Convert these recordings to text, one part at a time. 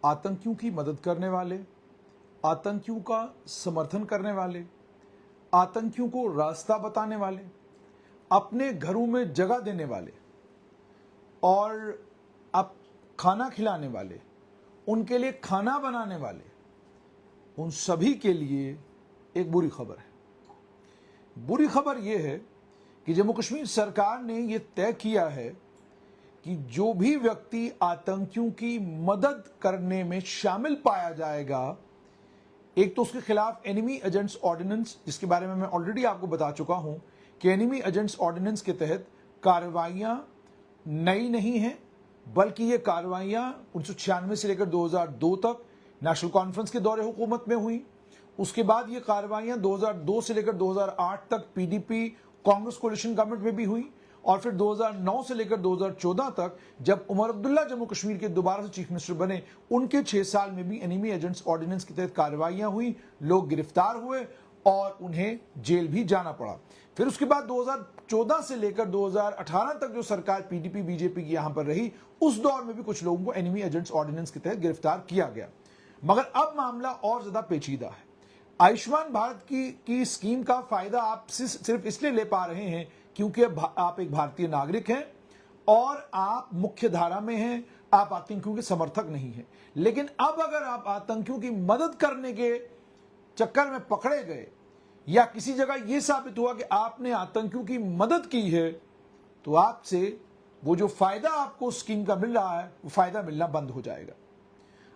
आतंकियों की मदद करने वाले, आतंकियों का समर्थन करने वाले, आतंकियों को रास्ता बताने वाले, अपने घरों में जगह देने वाले और अब खाना खिलाने वाले, उनके लिए खाना बनाने वाले, उन सभी के लिए एक बुरी खबर है। बुरी खबर यह है कि जम्मू कश्मीर सरकार ने यह तय किया है कि जो भी व्यक्ति आतंकियों की मदद करने में शामिल पाया जाएगा, एक तो उसके खिलाफ एनिमी एजेंट्स ऑर्डिनेंस, जिसके बारे में मैं ऑलरेडी आपको बता चुका हूं कि एनिमी एजेंट्स ऑर्डिनेंस के तहत कार्रवाइयां नई नहीं हैं, बल्कि ये कार्रवाइयां 1996 से लेकर 2002 तक नेशनल कॉन्फ्रेंस के दौरे हुकूमत में हुई। उसके बाद ये कार्रवाइयां 2002 से लेकर 2008 तक पीडीपी कांग्रेस कोलिशन गवर्नमेंट में भी हुई और फिर 2009 से लेकर 2014 तक जब उमर अब्दुल्ला जम्मू कश्मीर के दोबारा से चीफ मिनिस्टर बने, उनके 6 साल में भी एनिमी एजेंट्स ऑर्डिनेंस के तहत कार्रवाइयां हुई, लोग गिरफ्तार हुए और उन्हें जेल भी जाना पड़ा। फिर उसके बाद 2014 से लेकर 2018 तक जो सरकार पीडीपी बीजेपी की यहां पर रही, उस दौर में भी कुछ लोगों को एनिमी एजेंट्स ऑर्डिनेंस के तहत गिरफ्तार किया गया। मगर अब मामला और ज्यादा पेचीदा है। आयुष्मान भारत की स्कीम का फायदा आप सिर्फ इसलिए ले पा रहे हैं क्योंकि आप एक भारतीय नागरिक हैं और आप मुख्य धारा में हैं, आप आतंकियों के समर्थक नहीं हैं। लेकिन अब अगर आप आतंकियों की मदद करने के चक्कर में पकड़े गए या किसी जगह यह साबित हुआ कि आपने आतंकियों की मदद की है, तो आपसे वो जो फायदा आपको स्कीम का मिल रहा है, वो फायदा मिलना बंद हो जाएगा।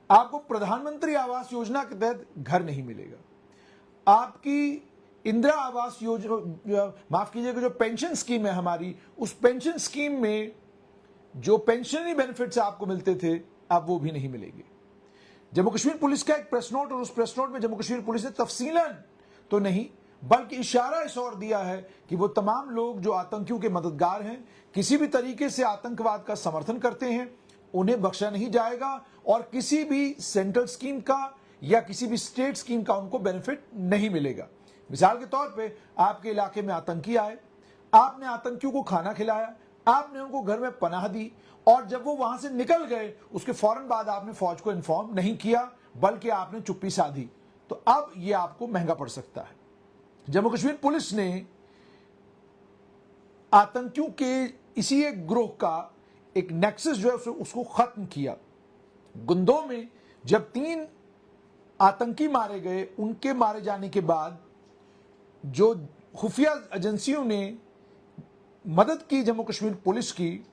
आपको प्रधानमंत्री आवास योजना के तहत घर नहीं मिलेगा। आपकी इंदिरा आवास योजना, माफ कीजिएगा, जो पेंशन स्कीम है हमारी, उस पेंशन स्कीम में जो पेंशनरी बेनिफिट्स आपको मिलते थे, अब वो भी नहीं मिलेंगे। जम्मू कश्मीर पुलिस का एक प्रेस नोट, और उस प्रेस नोट में जम्मू कश्मीर पुलिस ने तफसीलन तो नहीं बल्कि इशारा इस ओर दिया है कि वो तमाम लोग जो आतंकियों के मददगार हैं, किसी भी तरीके से आतंकवाद का समर्थन करते हैं, उन्हें बख्शा नहीं जाएगा और किसी भी सेंट्रल स्कीम का या किसी भी स्टेट स्कीम का उनको बेनिफिट नहीं मिलेगा। मिसाल के तौर पे आपके इलाके में आतंकी आए, आपने आतंकियों को खाना खिलाया, आपने उनको घर में पनाह दी और जब वो वहां से निकल गए उसके फौरन बाद आपने फौज को इन्फॉर्म नहीं किया, बल्कि आपने चुप्पी साधी, तो अब यह आपको महंगा पड़ सकता है। जम्मू कश्मीर पुलिस ने आतंकियों के इसी एक ग्रोह का एक नेक्सस जो है उसको खत्म किया। गुंदो में जब 3 आतंकी मारे गए, उनके मारे जाने के बाद जो खुफिया एजेंसियों ने मदद की जम्मू कश्मीर पुलिस की,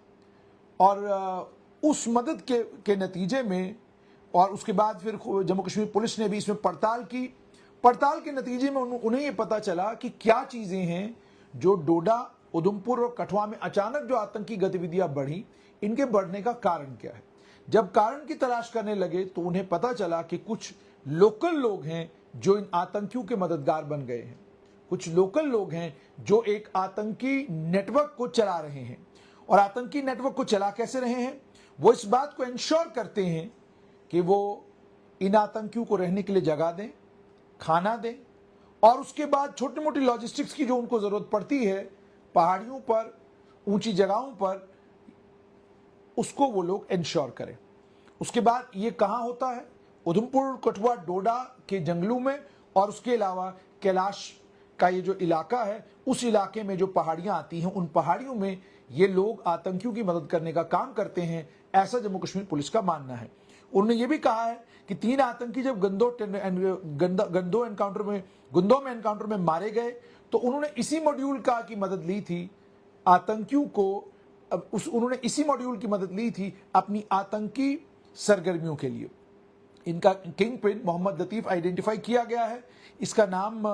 और उस मदद के नतीजे में, और उसके बाद फिर जम्मू कश्मीर पुलिस ने भी इसमें पड़ताल की। पड़ताल के नतीजे में उन्हें यह पता चला कि क्या चीजें हैं जो डोडा, उधमपुर और कठुआ में अचानक जो आतंकी गतिविधियां बढ़ी, इनके बढ़ने का कारण क्या है। जब कारण की तलाश करने लगे तो उन्हें पता चला कि कुछ लोकल लोग हैं जो इन आतंकियों के मददगार बन गए हैं। कुछ लोकल लोग हैं जो एक आतंकी नेटवर्क को चला रहे हैं। और आतंकी नेटवर्क को चला कैसे रहे हैं? वो इस बात को इंश्योर करते हैं कि वो इन आतंकियों को रहने के लिए जगह दें, खाना दें, और उसके बाद छोटी मोटी लॉजिस्टिक्स की जो उनको जरूरत पड़ती है पहाड़ियों पर, ऊंची जगहों पर, उसको वो लोग इंश्योर करें। उसके बाद ये कहां होता है? उधमपुर, कठुआ, डोडा के जंगलों में, और उसके अलावा कैलाश का ये जो इलाका है, उस इलाके में जो पहाड़ियां आती हैं, उन पहाड़ियों में ये लोग आतंकियों की मदद करने का काम करते हैं, ऐसा जम्मू कश्मीर पुलिस का मानना है। उन्होंने ये भी कहा है कि 3 आतंकी जब गुंदो में एनकाउंटर में मारे गए तो उन्होंने इसी मॉड्यूल का की मदद ली थी आतंकियों को, उन्होंने इसी मॉड्यूल की मदद ली थी अपनी आतंकी सरगर्मियों के लिए। इनका kingpin Mohammad Latif identify किया गया है। इसका नाम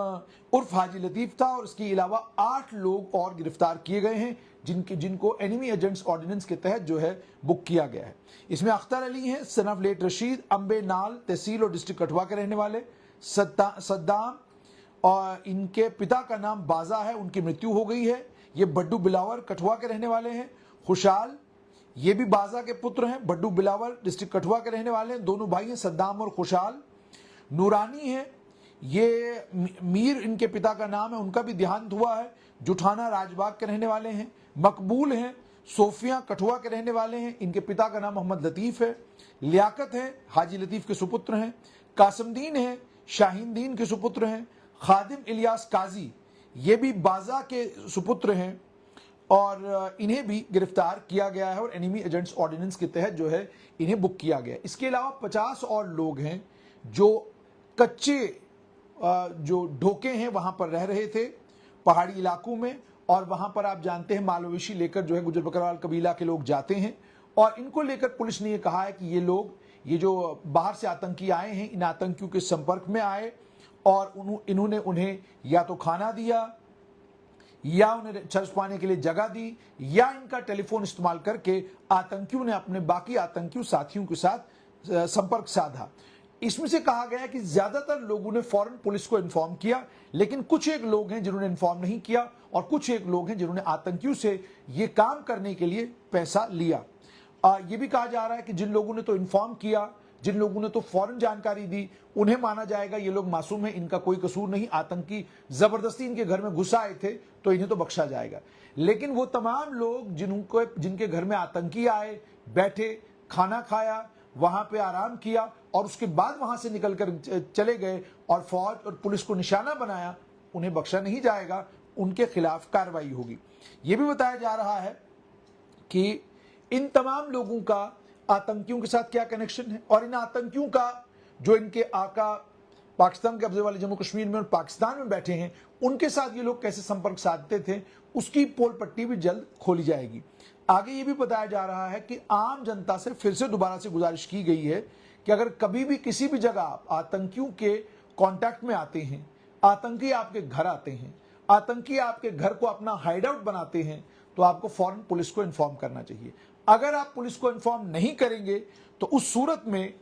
उर्फ हाजी लतीफ था, और इसके अलावा 8 लोग और गिरफ्तार किए गए हैं जिनको एनिमी एजेंट्स ऑर्डिनेंस के तहत जो है बुक किया गया है। इसमें अख्तर अली हैं, सन ऑफ लेट रशीद, अंबे नाल तहसील और डिस्ट्रिक्ट कठुआ के रहने वाले, सद्दाम, और इनके पिता का नाम बाजा है, उनकी मृत्यु हो गई है। ये बड्डू बिलावर कठुआ के रहने वाले हैं। खुशाल, ये भी बाजा के पुत्र हैं, बड्डू बिलावर डिस्ट्रिक्ट कठुआ के रहने वाले हैं, दोनों भाई हैं सद्दाम और खुशाल। नूरानी है, ये मीर इनके पिता का नाम है, उनका भी देहांत हुआ है, जुठाना राजबाग के रहने वाले हैं। मकबूल हैं, सोफिया कठुआ के रहने वाले हैं, इनके पिता का नाम मोहम्मद लतीफ़ है। लियाकत है, हाजी लतीफ़ के सुपुत्र हैं। कासमदीन है, शाहीन दीन के सुपुत्र हैं। खादिम इलियास काजी, ये भी बाजा के सुपुत्र हैं और इन्हें भी गिरफ्तार किया गया है और एनिमी एजेंट्स ऑर्डिनेंस के तहत जो है इन्हें बुक किया गया। इसके अलावा 50 और लोग हैं जो कच्चे जो ढोके हैं वहां पर रह रहे थे पहाड़ी इलाकों में, और वहां पर आप जानते हैं मालवेशी लेकर जो है गुजर बकरवाल कबीला के लोग जाते हैं, और इनको लेकर पुलिस ने ये कहा है कि ये लोग, ये जो बाहर से आतंकी आए हैं, इन आतंकियों के संपर्क में आए और इन्होंने उन्हें या तो खाना दिया या उन्हें छल पाने के लिए जगह दी या इनका टेलीफोन इस्तेमाल करके आतंकियों ने अपने बाकी आतंकियों साथियों के साथ संपर्क साधा। इसमें से कहा गया है कि ज्यादातर लोगों ने फौरन पुलिस को इन्फॉर्म किया, लेकिन कुछ एक लोग हैं जिन्होंने इन्फॉर्म नहीं किया और कुछ एक लोग हैं जिन्होंने आतंकियों से ये काम करने के लिए पैसा लिया। ये भी कहा जा रहा है कि जिन लोगों ने तो इन्फॉर्म किया, जिन लोगों ने तो फौरन जानकारी दी, उन्हें माना जाएगा ये लोग मासूम हैं, इनका कोई कसूर नहीं, आतंकी जबरदस्ती इनके घर में घुस आए थे तो इन्हें तो बख्शा जाएगा। लेकिन वो तमाम लोग जिनके घर में आतंकी आए, बैठे, खाना खाया, वहां पे आराम किया और उसके बाद वहां से निकलकर चले गए और फौज और पुलिस को निशाना बनाया, उन्हें बख्शा नहीं जाएगा, उनके खिलाफ कार्रवाई होगी। यह भी बताया जा रहा है कि इन तमाम लोगों का आतंकियों के साथ क्या कनेक्शन है और इन आतंकियों का जो इनके आका पाकिस्तान के कब्जे वाले जम्मू कश्मीर में और पाकिस्तान में बैठे हैं, उनके साथ ये लोग कैसे संपर्क साधते थे, उसकी पोल पट्टी भी जल्द खोली जाएगी। आगे ये भी बताया जा रहा है कि आम जनता से फिर से दोबारा से गुजारिश की गई है कि अगर कभी भी किसी भी जगह आप आतंकियों के कांटेक्ट में आते हैं, आतंकी आपके घर आते हैं, आतंकी आपके घर को अपना हाइड आउट बनाते हैं, तो आपको फौरन पुलिस को इन्फॉर्म करना चाहिए। अगर आप पुलिस को इन्फॉर्म नहीं करेंगे तो उस सूरत में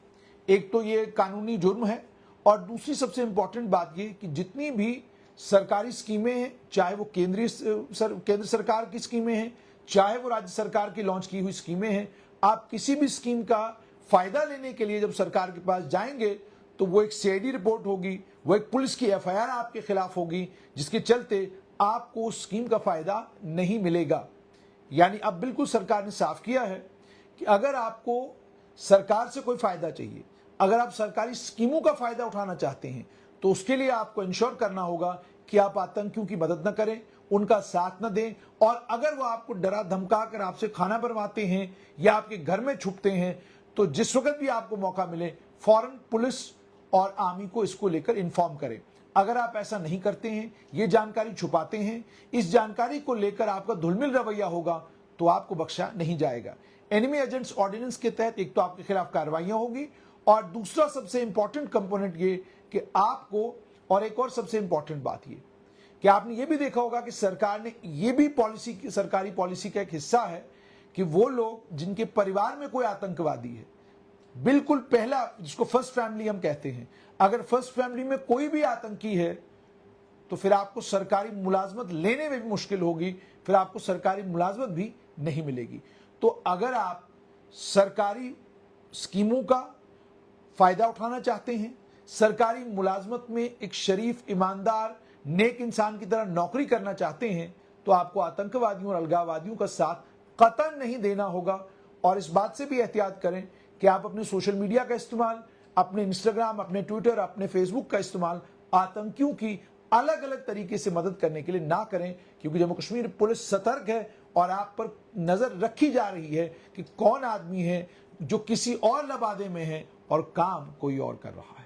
एक तो ये कानूनी जुर्म है और दूसरी सबसे इंपॉर्टेंट बात ये कि जितनी भी सरकारी स्कीमें हैं, चाहे वो केंद्र सरकार की स्कीमें हैं, चाहे वो राज्य सरकार की लॉन्च की हुई स्कीमें हैं, आप किसी भी स्कीम का फायदा लेने के लिए जब सरकार के पास जाएंगे तो वो एक सीआईडी रिपोर्ट होगी, वो एक पुलिस की एफआईआर आपके खिलाफ होगी, जिसके चलते आपको उस स्कीम का फायदा नहीं मिलेगा। यानी अब बिल्कुल सरकार ने साफ किया है कि अगर आपको सरकार से कोई फायदा चाहिए, अगर आप सरकारी स्कीमों का फायदा उठाना चाहते हैं, तो उसके लिए आपको इंश्योर करना होगा कि आप आतंकियों की मदद न करें, उनका साथ न दें, और अगर वो आपको डरा धमका कर आपसे खाना बनवाते हैं या आपके घर में छुपते हैं, तो जिस वक्त भी आपको मौका मिले फौरन पुलिस और आर्मी को इसको लेकर इन्फॉर्म करें। अगर आप ऐसा नहीं करते हैं, ये जानकारी छुपाते हैं, इस जानकारी को लेकर आपका धुलमिल रवैया होगा, तो आपको बख्शा नहीं जाएगा। एनिमी एजेंट्स ऑर्डिनेंस के तहत एक तो आपके खिलाफ कार्रवाइयां होगी और दूसरा सबसे इंपॉर्टेंट कंपोनेंट ये कि आपको, और एक और सबसे इंपॉर्टेंट बात ये कि आपने ये भी देखा होगा कि सरकार ने ये भी सरकारी पॉलिसी का एक हिस्सा है कि वो लोग जिनके परिवार में कोई आतंकवादी है, बिल्कुल पहला, जिसको फर्स्ट फैमिली हम कहते हैं, अगर फर्स्ट फैमिली में कोई भी आतंकी है तो फिर आपको सरकारी मुलाजमत लेने में भी मुश्किल होगी, फिर आपको सरकारी मुलाजमत भी नहीं मिलेगी। तो अगर आप सरकारी स्कीमों का फायदा उठाना चाहते हैं, सरकारी मुलाजमत में एक शरीफ, ईमानदार, नेक इंसान की तरह नौकरी करना चाहते हैं, तो आपको आतंकवादियों और अलगाववादियों का साथ कतई नहीं देना होगा। और इस बात से भी एहतियात करें कि आप अपने सोशल मीडिया का इस्तेमाल, अपने इंस्टाग्राम, अपने ट्विटर, अपने फेसबुक का इस्तेमाल आतंकियों की अलग अलग तरीके से मदद करने के लिए ना करें, क्योंकि जम्मू कश्मीर पुलिस सतर्क है और आप पर नजर रखी जा रही है कि कौन आदमी है जो किसी और लबादे में है और काम कोई और कर रहा है।